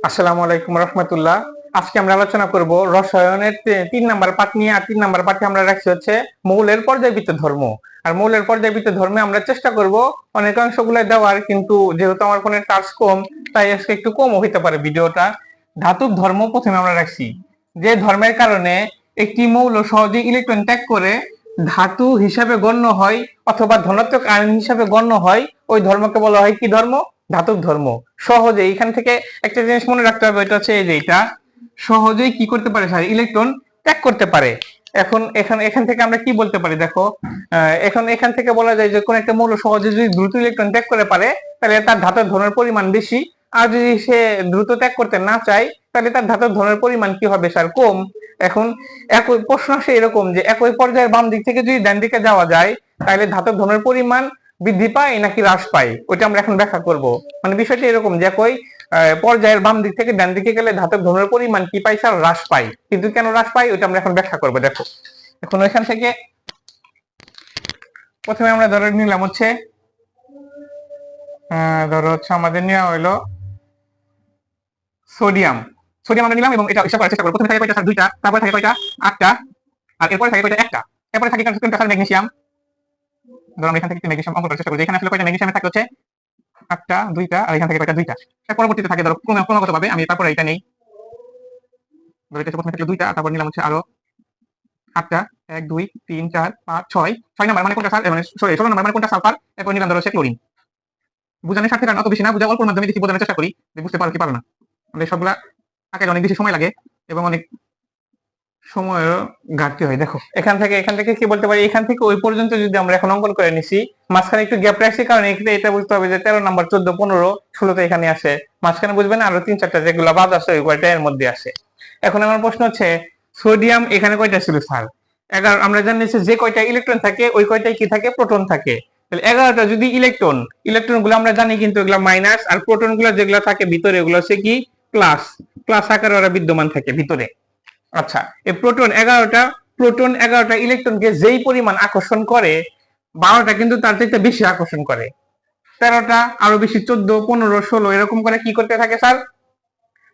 আসসালামু আলাইকুম রহমতুল্লাহ। আজকে আমরা আলোচনা করব রসায়নের 3 নাম্বার পাঠ নিয়ে। আর 3 নাম্বার পাঠে আমরা রাখছি হচ্ছে মৌলের পর্যায়বৃত্ত ধর্ম। আর মৌলের পর্যায়বৃত্ত ধর্মে আমরা চেষ্টা করব অনেকাংশগুলো দেওয়ার, কিন্তু যেহেতু আমার ফোনের টাচ কম তাই আজকে একটু কম হইতে পারে ভিডিওটা। ধাতুর ধর্ম প্রথমে আমরা রাখছি, যে ধর্মের কারণে একটি মৌল সহজেই ইলেকট্রন ত্যাগ করে ধাতু হিসাবে গণ্য হয় অথবা ধনাত্মক আয়ন হিসাবে গণ্য হয়, ওই ধর্মকে বলা হয় কি ধর্ম? ধাতুক ধর্ম। সহজে এখান থেকে একটা জিনিস মনে রাখতে হবে, এটা হচ্ছে এই যে এটা সহজেই কি করতে পারে স্যার? ইলেকট্রন ত্যাগ করতে পারে। এখন এখান থেকে আমরা কি বলতে পারি দেখো, এখান থেকে বলা যায় যে কোন একটা মৌল সহজে যদি দ্রুত ইলেকট্রন ত্যাগ করে পারে তাহলে তার ধাতুর ধর্মের পরিমাণ বেশি। আর যদি সে দ্রুত ত্যাগ করতে না চায় তাহলে তার ধাতুর ধর্মের পরিমাণ কি হবে স্যার? কম। এখন একই প্রশ্ন আসে এরকম যে একই পর্যায়ের বাম দিক থেকে যদি ডান দিকে যাওয়া যায় তাহলে ধাতুর ধর্মের পরিমাণ বৃদ্ধি পায় নাকি হ্রাস পায়, ওইটা আমরা এখন ব্যাখ্যা করব। মানে বিষয়টা এরকম যে একই পর্যায়ের বাম দিক থেকে ডান দিকে গেলে ধাতব ধর্মের পরিমাণ কি পাই স্যার? হ্রাস পায়। কিন্তু কেন হ্রাস পায় ওইটা আমরা এখন ব্যাখ্যা করব। দেখো এখন ওইখান থেকে প্রথমে আমরা ধরে নিলাম হচ্ছে আমাদের নেওয়া হলো সোডিয়াম। সোডিয়াম আমরা নিলাম এবং এটা হিসাব করার চেষ্টা করব। প্রথমে থাকে কয়টা স্যার? 2টা, তারপরে থাকে কয়টা? 8টা, আর এরপরে থাকে কয়টা? একটা। এরপরে থাকে কোনটা স্যার? ম্যাগনেসিয়াম। ধরো আমরা এখান থেকে ম্যাগনেসিয়াম অঙ্কন করার চেষ্টা করি। এখানে আসলে কয়টা ম্যাগনেসিয়ামে থাকে? হচ্ছে 8টা, 2টা, আর এখান থেকে কয়টা? 2টা। এর পরবর্তীতে থাকে ধরো ক্রমাগত ভাবে আমি তারপরে এটা নেই। ধরো এটা প্রথমে থাকে 2টা, তারপর নিলাম হচ্ছে আরো 8টা, 1 2 3 4 5 6 6 নাম্বার মানে কোনটা স্যার? মানে সরি 16 নাম্বার মানে কোনটা? সালফার। এরপর নিলাম ধরো হচ্ছে ক্লোরিন। বুঝানোর স্বার্থে কারণ অত বেশি না, বুঝা অল্পর মাধ্যমে দেখি বোঝানোর চেষ্টা করি যে বুঝতে পারো কি পারো না। মানে সবগুলা আঁকাতে অনেক বেশি সময় লাগে এবং অনেক সময়ের ঘাটতি হয়। দেখো এখান থেকে কি বলতে পারি, এখান থেকে ওই পর্যন্ত যদি আমরা এখন অঙ্কন করে নিছি, মাঝখানে একটু গ্যাপ রাখছি কারণ এখানে এটা বুঝতে হবে যে 13 নাম্বার 14 15 16 তো এখানে আসে, মাঝখানে বুঝবেন আরো 3-4টা যেগুলো বাদ আছে ওই কয়টা এর মধ্যে আসে। এখন আমার প্রশ্ন হচ্ছে সোডিয়াম এখানে কয়টা ছিল স্যার? 11। আমরা জানি যে কয়টা ইলেকট্রন থাকে ওই কয়টাই কি থাকে? প্রোটন থাকে। তাহলে 11টা যদি ইলেকট্রন গুলো আমরা জানি কিন্তু এগুলো মাইনাস, আর প্রোটন গুলো যেগুলো থাকে ভিতরে ওগুলো হচ্ছে কি? প্লাস। প্লাস আকারে ওরা বিদ্যমান থাকে ভিতরে। আচ্ছা, এই প্রোটন 11টা ইলেকট্রনকে যেই পরিমাণ আকর্ষণ করে, 12টা কিন্তু তার থেকে বেশি আকর্ষণ করে, 13টা আরো বেশি, 14 15 16 এরকম করে কি করতে থাকে স্যার?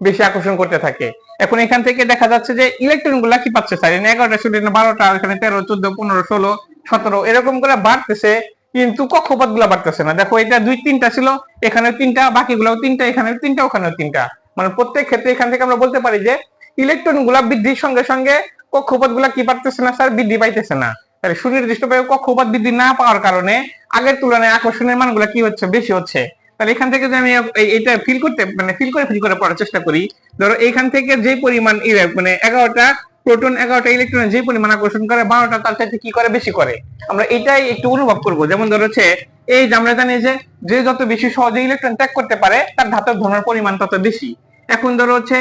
বেশি আকর্ষণ করতে থাকে। এখন এখান থেকে দেখা যাচ্ছে যে ইলেকট্রন গুলা কি পাচ্ছে স্যার? 11টা শুধু 12টা, এখানে 13 14 15 16 17 এরকম করে বাড়তেছে, কিন্তু কক্ষপথ গুলা বাড়তেছে না। দেখো এটা 2 3টা ছিল, এখানে 3টা, বাকিগুলাও 3টা, এখানে 3টা, ওখানেও 3টা। মানে প্রত্যেক ক্ষেত্রে এখান থেকে আমরা বলতে পারি যে ইলেকট্রন গুলা বৃদ্ধির সঙ্গে সঙ্গে কক্ষপথ গুলা কি পারতেছে না স্যার? বৃদ্ধি পাইতেছে না। তাহলে সুনির্দিষ্টভাবে কক্ষপথ বৃদ্ধি না পাওয়ার কারণে আগের তুলনায় আকর্ষণের মানগুলা কি হচ্ছে? বেশি হচ্ছে। তাহলে এখান থেকে যদি আমি এটা ফিল করে পড়ার চেষ্টা করি, ধরো এখান থেকে যে পরিমাণ মানে 11টা ইলেকট্রন যে পরিমাণ আকর্ষণ করে, 12টা তার চাইতে কি করে? বেশি করে। আমরা এটাই একটু অনুভব করব। যেমন ধরো হচ্ছে এই যে আমরা জানি যে যে যত বেশি সহজে ইলেকট্রন ত্যাগ করতে পারে তার ধাতব ধর্মের পরিমাণ তত বেশি। এখন ধরো হচ্ছে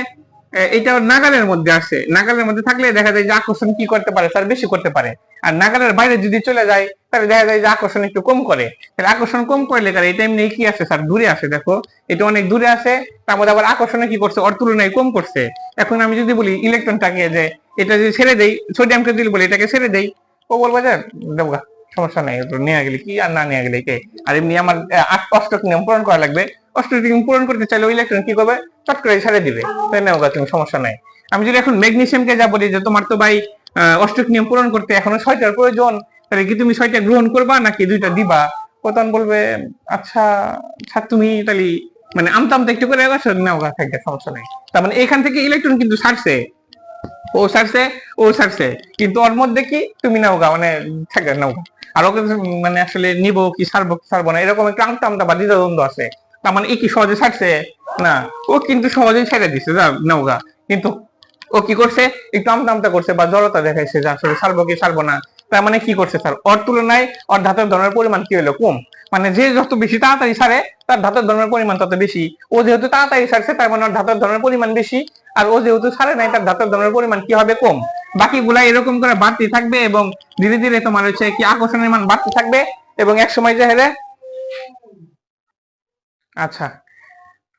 এটা নাগালের মধ্যে আসে, নাগালের মধ্যে থাকলে দেখা যায় যে আকর্ষণ কি করতে পারে স্যার? বেশি করতে পারে। আর নাগালের বাইরে যদি চলে যায় তাহলে দেখা যায় যে আকর্ষণ একটু কম করে। তাহলে আকর্ষণ কম করলে কারণ এটা এমনি কি আসে স্যার? দূরে আসে। দেখো এটা অনেক দূরে আসে, তার মধ্যে আবার আকর্ষণে কি করছে? ওর তুলনায় কম করছে। এখন আমি যদি বলি ইলেকট্রনটাকে যে এটা যদি ছেড়ে দেই, সোডিয়ামকে যদি বলি এটাকে ছেড়ে দেই, ও বলবো যে দেবগা সমস্যা নাই, নিয়ে গেলে কি আর না নিয়ে গেলে কে। আর এমনি আমার অষ্টক নিয়ম পূরণ করা লাগবে, অষ্টক নিয়ম পূরণ করতে চাইলে ইলেকট্রন কি করবে? চট করে ছেড়ে দিবে, তাই না? তুমি সমস্যা নাই। আমি যদি এখন ম্যাগনেসিয়ামকে যা বলি যে তোমার তো ভাই অষ্টক নিয়ম পূরণ করতে এখনো 6টার প্রয়োজন, তাহলে কি তুমি 6টা গ্রহণ করবা নাকি 2টা দিবা? প্রধান বলবে আচ্ছা আচ্ছা তুমি তাহলে মানে আমতা আমতা একটু করে গেছো, নাও গা থাকে, সমস্যা নাই। তার মানে এখান থেকে ইলেকট্রন কিন্তু ছাড়ছে, ও ছাড়ছে, কিন্তু ওর মধ্যে কি তুমি নাও গা, মানে থাকে নাও গা। আর ওকে মানে আসলে নিবো কি ছাড়বো না এরকম একটু আমতা আমতা বা দ্বিধাদ্বন্দ্ব আছে। তার মানে কি সহজে ছাড়ছে না? ও কিন্তু সহজেই ছেড়ে দিচ্ছে, যা নাও গা। কিন্তু ও কি করছে? একটু আমতা আমতা করছে বা জড়তা দেখাইছে যে আসলে ছাড়বো কি ছাড়বো না। তার মানে কি করছে স্যার? ওর তুলনায় ওর ধাতব ধর্মের পরিমাণ কি হলো? কম। মানে যে যত বেশি তাড়াতাড়ি ছাড়ে তার ধাতব ধর্মের পরিমাণ তত বেশি। ও যেহেতু তাড়াতাড়ি ছাড়ছে তার মানে ওর ধাতব ধর্মের পরিমাণ বেশি, আর ও যেহেতু ছাড়ে নাই তার ধাতব ধর্মের পরিমাণ কি হবে? কম। বাকিগুলা এরকম করে বাড়তে থাকবে এবং ধীরে ধীরে তোমার হচ্ছে কি আকর্ষণের মান বাড়তে থাকবে এবং এক সময় যে হেরে। আচ্ছা,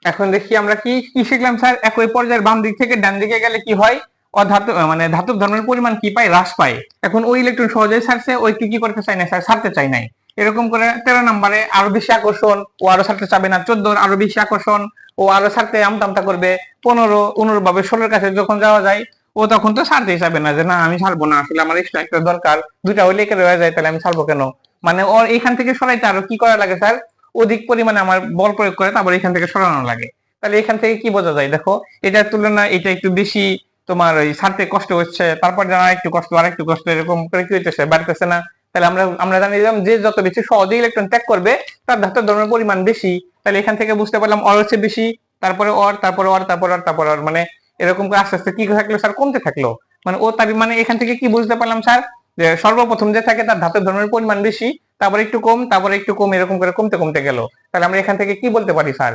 এখন দেখি আমরা কি কি শিখলাম স্যার? একই পর্যায়ের বাম দিক থেকে ডান দিকে গেলে কি হয়? অধাতু মানে ধাতব ধর্মের পরিমাণ কি পায়? হ্রাস পায়। এখন ওই ইলেকট্রন সহজেই ছাড়ছে, ওই কি করতে চাই না স্যার? ছাড়তে চাই নাই। এরকম করে 13 নম্বরে আরো বেশি আকর্ষণ, ও আরো ছাড়তে চাবে না। 14 আরো বেশি আকর্ষণ, ও আরো ছাড়তে আমতা করবে। 15 অনুরূপভাবে 16 কাছে যখন যাওয়া যায়, ও তখন তো ছাড়তেই চাবে না, যে না আমি ছাড়বো না, আসলে আমার এক্সট্রা একটা দরকার, দুইটা হইলে একে রয়ে যায়, তাহলে আমি ছাড়বো কেন। মানে ওর এখান থেকে সরাইতে আরো কি করা লাগে স্যার, অধিক পরিমাণে আমার বল প্রয়োগ করে তারপর এখান থেকে সরানো লাগে। তাহলে এখান থেকে কি বোঝা যায়, দেখো এটার তুলনায় এটা একটু বেশি তোমার ওই ছাড়তে কষ্ট হচ্ছে, তারপর যেন আরেকটু কষ্ট আরেকটু কষ্ট, এরকম করে কি হইতেছে, বাড়তেছে না। তাহলে আমরা জানি যে যত বেশি সহজে ইলেকট্রন ত্যাগ করবে তার ধাতুর ধর্মের পরিমাণ বেশি। তাহলে এখান থেকে বুঝতে পারলাম অর হচ্ছে বেশি, তারপরে অর, তারপরে অর, তারপরে অর, তারপরে অর, মানে এরকম করে আস্তে আস্তে কি থাকলো স্যার, কমতে থাকলো। মানে ও তার মানে এখান থেকে কি বুঝতে পারলাম স্যার, যে সর্বপ্রথম যে থাকে তার ধাতুর ধর্মের পরিমাণ বেশি, তারপরে একটু কম, তারপরে একটু কম, এরকম করে কমতে কমতে গেল। তাহলে আমরা এখান থেকে কি বলতে পারি স্যার,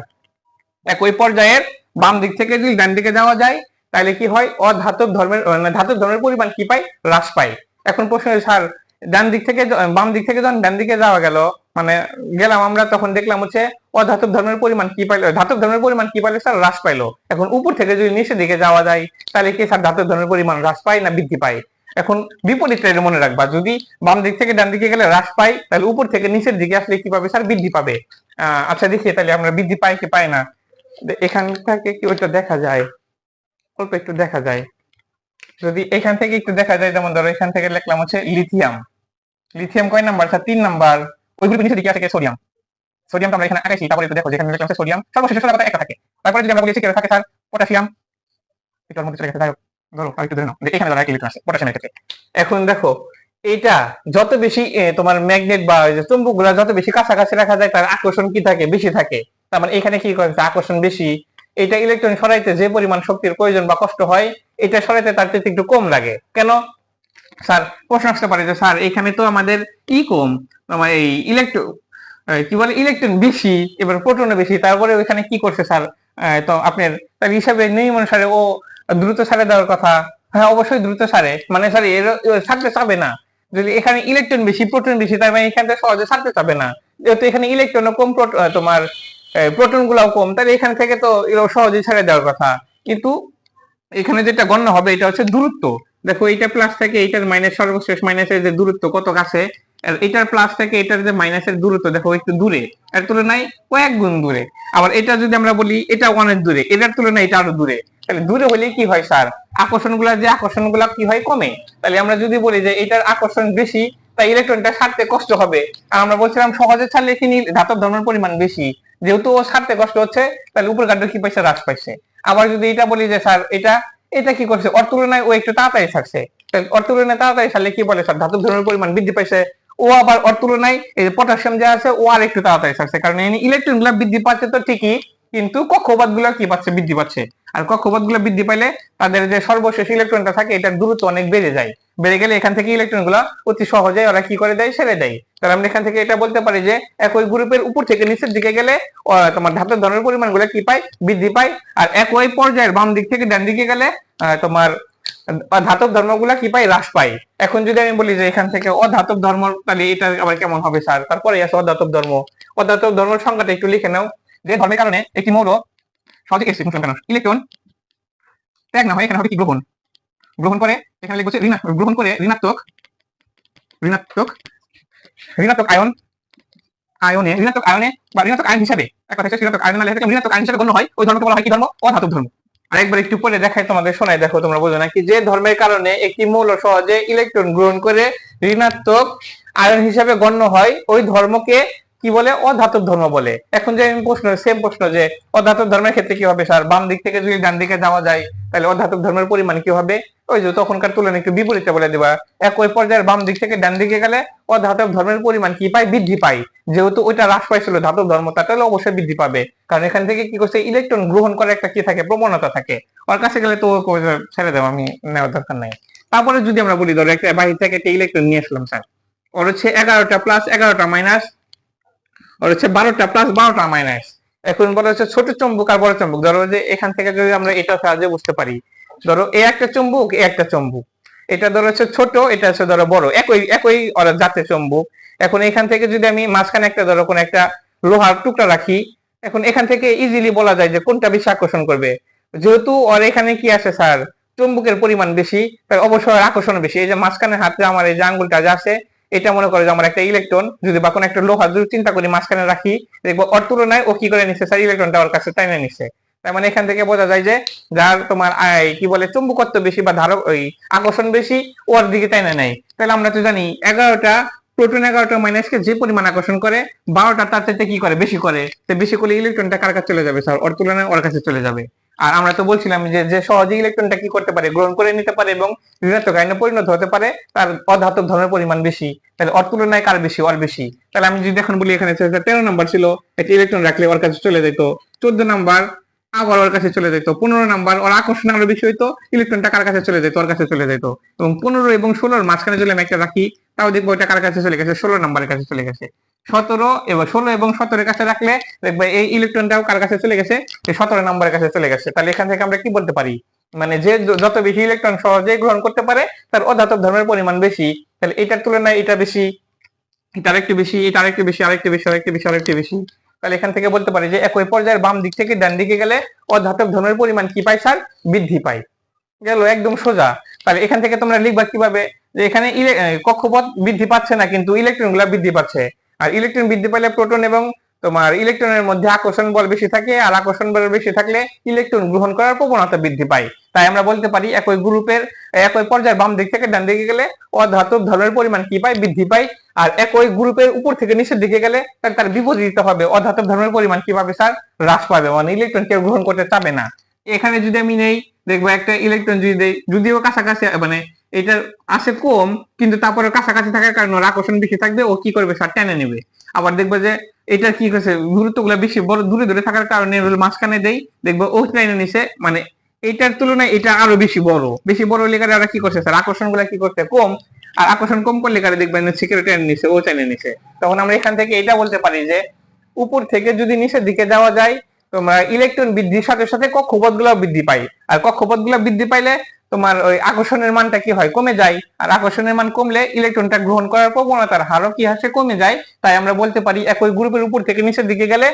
একই পর্যায়ের বাম দিক থেকে যদি ডান দিকে যাওয়া যায় তাহলে কি হয়, অধাতব ধর্মের ধাতব ধর্মের পরিমাণ কি পায়, হ্রাস পায়। এখন প্রশ্ন স্যার, ডান দিক থেকে বাম দিক থেকে যখন ডান দিকে যাওয়া গেল, মানে গেলাম আমরা, তখন দেখলাম হচ্ছে অধাতব ধর্মের পরিমাণ কি পাইলো, ধাতব ধর্মের পরিমাণ কি পাইলো স্যার, হ্রাস পাইলো। এখন উপর থেকে যদি নিচের দিকে যাওয়া যায় তাহলে কি স্যার ধাতব ধর্মের পরিমাণ হ্রাস পায় না বৃদ্ধি পায়? এখন বিপরীতটা মনে রাখবা, যদি বাম দিক থেকে ডান দিকে গেলে হ্রাস পায়, তাহলে উপর থেকে নিচের দিকে আসলে কি পাবে স্যার, বৃদ্ধি পাবে। আচ্ছা দেখি তাহলে আমরা বৃদ্ধি পাই কি পাই না, এখান থেকে কি ওইটা দেখা যায়, অল্প একটু দেখা যায়। যদি এখান থেকে একটু দেখা যায়, যেমন ধরো এখান থেকে লিখলাম হচ্ছে লিথিয়াম। লিথিয়াম কয় নাম্বার স্যার, 3 নাম্বার। ওই গ্রুপের নিচে দিকে আছে সোডিয়াম। সোডিয়ামটা আমরা এখানে আঁকাইছি, তারপরে একটু দেখো যেখানে লিখলাম হচ্ছে সোডিয়াম, সর্বশেষে সোজা কথা একটা থাকে। তারপরে যদি আমরা বলেছি কি থাকে স্যার, পটাশিয়াম। এটার মধ্যে চলে গেছে, যাই হোক ধরো আরেকটু ধরে নাও, এখানে ধরো একটা ইলেকট্রন আছে পটাশিয়ামের ক্ষেত্রে। এখন দেখো এটা যত বেশি তোমার ম্যাগনেট বা চুম্বক গুলা যত বেশি কাছাকাছি রাখা যায়, তার আকর্ষণ কি থাকে, বেশি থাকে। তার মানে এখানে কি করেছে, আকর্ষণ বেশি। এটা ইলেকট্রন সরাইতে যে পরিমাণ শক্তির প্রয়োজন বা কষ্ট হয়, এটা সরাইতে তার চেয়ে একটু কম লাগে। কেন স্যার, প্রশ্ন আসতে পারে যে স্যার এখানে তো আমাদের ই কম, আমার এই ইলেকট্রন কি বলে ইলেকট্রন বেশি, এবার প্রোটনও বেশি, তারপরে ওইখানে কি করছে স্যার, তো আপনার তার হিসাবে নিয়ম অনুসারে ও দ্রুত ছাড়ে দেওয়ার কথা। হ্যাঁ অবশ্যই দ্রুত ছাড়ে, মানে স্যার এর ছাড়তে চাবে না। যদি এখানে ইলেকট্রন বেশি প্রোটন বেশি, তার মানে এখান থেকে সহজে ছাড়তে চাবে না। যেহেতু এখানে ইলেকট্রনও কম, তোমার প্রোটন গুলাও কম, তাহলে এখান থেকে তো এরা সহজেই ছেড়ে দেওয়ার কথা। কিন্তু এখানে যেটা গণ্য হবে এটা হচ্ছে দূরত্ব। দেখো এইটা প্লাস থেকে এইটার মাইনাস, সর্বশেষ মাইনাসের যে দূরত্ব কত কাছে, আর এটার প্লাস থেকে এটার যে মাইনাসের দূরত্ব দেখো একটু দূরে, এর তুলনায় কয়েক গুণ দূরে। আবার এটা যদি আমরা বলি এটা অনেক দূরে, এটার তুলনায় এটা আরো দূরে। তাহলে দূরে হলে কি হয় স্যার, আকর্ষণ গুলা কি হয়, কমে। তাহলে আমরা যদি বলি যে এটার আকর্ষণ বেশি, তাই ইলেকট্রনটা ছাড়তে কষ্ট হবে। আর আমরা বলছিলাম সহজে ছাড়লে কি ধাতব ধর্মের পরিমাণ বেশি, যেহেতু ও ছাড়তে কষ্ট হচ্ছে, তাহলে উপর কাণ্ড কি পাইছে, হ্রাস পাইছে। আবার যদি এটা বলি যে স্যার এটা এটা কি করছে, ওর তুলনায় ও একটু তাড়াতাড়ি ছাড়ছে, ওর তুলনায় তাড়াতাড়ি ছাড়লে কি বলে স্যার, ধাতব ধর্মের পরিমাণ বৃদ্ধি পাইছে। ও আবার ওর তুলনায় এই পটাশিয়াম যা আছে ও আর একটু তাড়াতাড়ি ছাড়ছে, কারণ ইলেকট্রন গুলা বৃদ্ধি পাচ্ছে তো ঠিকই, কিন্তু কক্ষপথ গুলা কি পাচ্ছে, বৃদ্ধি পাচ্ছে। আর কক্ষপথ গুলা বৃদ্ধি পাইলে তাদের যে সর্বশেষ ইলেকট্রনটা থাকে এটার দূরত্ব অনেক বেড়ে যায়। বেড়ে গেলে এখান থেকে ইলেকট্রন গুলা অতি সহজে ওরা কি করে দেয়, ছেড়ে দেয়। তাহলে আমরা এখান থেকে এটা বলতে পারি যে একই গ্রুপের উপর থেকে নিচের দিকে গেলে তোমার ধাতব ধর্মের পরিমাণ গুলা কি পায়, বৃদ্ধি পায়। আর একই পর্যায়ের বাম দিক থেকে ডান দিকে গেলে তোমার ধাতব ধর্মগুলা কি পায়, হ্রাস পায়। এখন যদি আমি বলি যে এখান থেকে অধাতব ধর্ম, তাহলে এটা আবার কেমন হবে স্যার, তারপরে আছে অধাতব ধর্ম। অধাতব ধর্মের সংজ্ঞাটা একটু লিখে নাও, যে ধর্মের কারণে একটি মৌল সহজে ইলেকট্রন ত্যাগ না হয়, এখানে হবে কি, গ্রহণ। গ্রহণ করে, এখানে লিখবো গ্রহণ করে ঋণাত্মক ঋণাত্মক ঋণাত্মক ঋণাত্মক আয়নে বা ঋণাত্মক আয়ন হিসাবে, এক কথা ঋণাত্মক আয়ন না লেখা, ঋণাত্মক আয়ন হিসাবে গণ্য হয়, ওই ধর্মকে বলা হয় কি ধর্ম, অধাতব ধর্ম। আরেকবার একটু পরে দেখাই তোমাদের, শোনাই দেখো তোমরা বোঝো নাকি, যে ধর্মের কারণে একটি মৌল সহজে ইলেকট্রন গ্রহণ করে ঋণাত্মক আয়ন হিসাবে গণ্য হয়, ওই ধর্মকে কি বলে, অধাতব ধর্ম বলে। এখন যে প্রশ্ন, সেম প্রশ্ন, যে অধাতব ধর্মের ক্ষেত্রে কি হবে স্যার, বাম দিক থেকে যদি ডান দিকে যাওয়া যায় তাহলে অধাতব ধর্মের পরিমাণ কি হবে, ওই যে তখনকার তুলনায় একটু বিপরীতে বলে দিবা। একই পর্যায়ের বাম দিক থেকে ডান দিকে গেলে অধাতব ধর্মের পরিমাণ কি পায়, বৃদ্ধি পায়। যেহেতু ওইটা হ্রাস পাইছিল ধাতব ধর্ম, তাহলে অবশ্যই বৃদ্ধি পাবে, কারণ এখান থেকে কি করছে, ইলেকট্রন গ্রহণ করার একটা কি থাকে, প্রবণতা থাকে। ওর কাছে গেলে তো ছেড়ে দেবো, আমি নেওয়ার দরকার নাই। তারপরে যদি আমরা বলি ধরো একটা বাহির থেকে একটা ইলেকট্রন নিয়ে আসলাম স্যার, ওর হচ্ছে 11টা প্লাস 11টা মাইনাস, ওর হচ্ছে 12টা প্লাস 12টা মাইনাস। এখন বলা হচ্ছে ছোট চুম্বক আর বড় চুম্বক। ধরো যে এখান থেকে যদি আমরা এটা সাহায্যে বুঝতে পারি, ধরো এ একটা চুম্বক, এ একটা চুম্বক, এটা ধরো হচ্ছে ছোট, এটা হচ্ছে ধরো বড়, একই একই জাতের চুম্বক। এখন এখান থেকে যদি আমি মাঝখানে একটা ধরো কোন একটা লোহার টুকরা রাখি, এখন এখান থেকে ইজিলি বলা যায় যে কোনটা বেশি আকর্ষণ করবে। যেহেতু ওর এখানে কি আছে স্যার, চুম্বকের পরিমাণ বেশি, তাই অবশ্যই আকর্ষণ বেশি। এই যে মাঝখানে হাতে আমার এই যে আঙ্গুলটা যা আছে, এটা মনে করো যে আমার একটা ইলেকট্রন যদি বা কোনো একটা লোহা যদি চিন্তা করি মাঝখানে রাখি, দেখবো ওর তুলনায় ও কি করে নিচ্ছে স্যার, ইলেকট্রনটা ওর কাছে টাইনে নিচ্ছে। তার মানে এখান থেকে বোঝা যায় যে যার তোমার কি বলে চুম্বকত্ব বেশি বা ধারক ওই আকর্ষণ বেশি, ওর দিকে টাইনে নেয়। তাহলে আমরা তো জানি 11টা প্রোটন 11টা মাইনাসকে যে পরিমাণ আকর্ষণ করে, 12টা তার চাইতে কি করে বেশি করে, তো বেশি করলে ইলেকট্রনটা কার কাছে চলে যাবে স্যার, ওর তুলনায় ওর কাছে চলে যাবে। আর আমরা তো বলছিলাম যে যে সহজে ইলেকট্রনটা কি করতে পারে, গ্রহণ করে নিতে পারে এবং ঋণাত্মক আয়নে পরিণত হতে পারে, তার অধাতব ধর্মের পরিমাণ বেশি। তাহলে ওর তুলনায় কার বেশি, ওর বেশি। তাহলে আমি যদি এখন বলি এখানে 13 নাম্বার ছিল, একটা ইলেকট্রন রাখলে ওর কাছে চলে যেত, 14 নাম্বার আবার ওর কাছে চলে যেত, 15 নাম্বার ওর আকর্ষণ আরো বেশি হইতো, ইলেকট্রনটা কার কাছে চলে যেত, ওর কাছে চলে যেত। এবং 15 এবং 16 মাঝখানে যদি আমি একটা রাখি, তাও দেখবো ওটা কার কাছে চলে গেছে, 16 নাম্বারের কাছে চলে গেছে। 17 এবং 16 এবং 17 কাছে রাখলে দেখবে এই ইলেকট্রনটাও কার কাছে চলে গেছে, 17 নাম্বারের কাছে চলে গেছে। তাহলে এখান থেকে আমরা কি বলতে পারি, মানে যে যত বেশি ইলেকট্রন সহজে গ্রহণ করতে পারে তার অধাতব ধর্মের পরিমাণ বেশি। তাহলে এটার তুলনায় এটা বেশি, এটা আরেকটু বেশি, এটা আরেকটু বেশি, আরেকটু বেশি, আরেকটু বেশি, আরেকটু বেশি। তাহলে এখান থেকে বলতে পারি যে একই পর্যায়ের বাম দিক থেকে ডান দিকে গেলে অধাতব ধর্মের পরিমাণ কি পায় স্যার, বৃদ্ধি পায়। গেল একদম সোজা। তাহলে এখান থেকে তোমরা লিখবা কিভাবে, যে এখানে কক্ষপথ বৃদ্ধি পাচ্ছে না কিন্তু ইলেকট্রন গুলা বৃদ্ধি পাচ্ছে। আর ইলেকট্রন বৃদ্ধি পাইলে প্রোটন এবং তোমার ইলেকট্রনের মধ্যে আকর্ষণ বল বেশি থাকে, আর আকর্ষণ বল বেশি থাকলে ইলেকট্রন গ্রহণ করার প্রবণতা বৃদ্ধি পায়। তাই আমরা বলতে পারি একই গ্রুপের একই পর্যায়ের বাম দিক থেকে ডান দিকে গেলে অধাতব ধর্মের পরিমাণ কি পায়, বৃদ্ধি পায়। আর একই গ্রুপের উপর থেকে নিচের দিকে গেলে তার বিপরীত হবে, অধাতব ধর্মের পরিমাণ কি পাবে স্যার, হ্রাস পাবে, মানে ইলেকট্রন কেউ গ্রহণ করতে চাবে না। এখানে যদি আমি নেই, দেখবো একটা ইলেকট্রন যদি দেই, যদিও কাছাকাছি মানে এটার আসে কম, কিন্তু তারপরে কাছাকাছি থাকার কারণে ওর আকর্ষণ বেশি থাকবে, ও কি করবে স্যার, টেনে নেবে। আবার দেখবো যে এটা কি হয়েছে, গুরুত্বগুলো বেশি বড় দূরে দূরে থাকার কারণে মাঝখানে দেই, দেখবো ও টেনে নিছে, মানে এইটার তুলনায় এটা আরো বেশি বড়, বেশি বড় লেগারে ওরা কি করছে স্যার, আকর্ষণ গুলা কি করছে কম, আর আকর্ষণ কম করলে কারে দেখবেন সিকিউরিটি টেনে নিছে, ও টেনে নিছে। তখন আমরা এখান থেকে এটা বলতে পারি যে উপর থেকে যদি নিচের দিকে যাওয়া যায়, তোমার ইলেকট্রন বৃদ্ধির সাথে সাথে কক্ষপথ গুলো বৃদ্ধি পায়, আর কক্ষপথ গুলো বৃদ্ধি পাইলে তোমার ওই আকর্ষণের মানটা কি হয়, কমে যায়। আর আকর্ষণের মান কমলে ইলেকট্রনটা গ্রহণ করার প্রবণতার হারও কি হাসে, কমে যায়। তাই আমরা বলতে পারি একই গ্রুপের উপর থেকে নিচের দিকে গেলে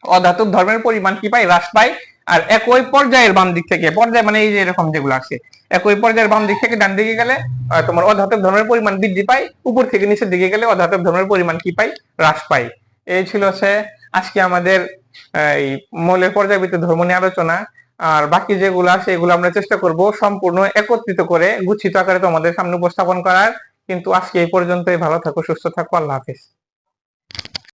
অধাতব ধর্মের পরিমাণ কি পায়, হ্রাস পায়। আর একই পর্যায়ের বাম দিক থেকে, পর্যায় মানে এই যে এরকম যেগুলো আছে, একই পর্যায়ের বাম দিক থেকে ডান দিকে গেলে তোমার অধাতব ধর্মের পরিমাণ বৃদ্ধি পায়, উপর থেকে নিচের দিকে গেলে অধাতব ধর্মের পরিমাণ কি পায়, হ্রাস পায়। এই ছিল আজকে আমাদের এই মৌলের পর্যায়বৃত্ত ধর্ম নিয়ে আলোচনা। আর বাকি যেগুলো আছে এগুলো আমরা চেষ্টা করব সম্পূর্ণ একত্রিত করে গুচ্ছিত আকারে তোমাদের সামনে উপস্থাপন করার। কিন্তু আজকে এই পর্যন্তই। ভালো থাকো, সুস্থ থাকো, আল্লাহ হাফেজ।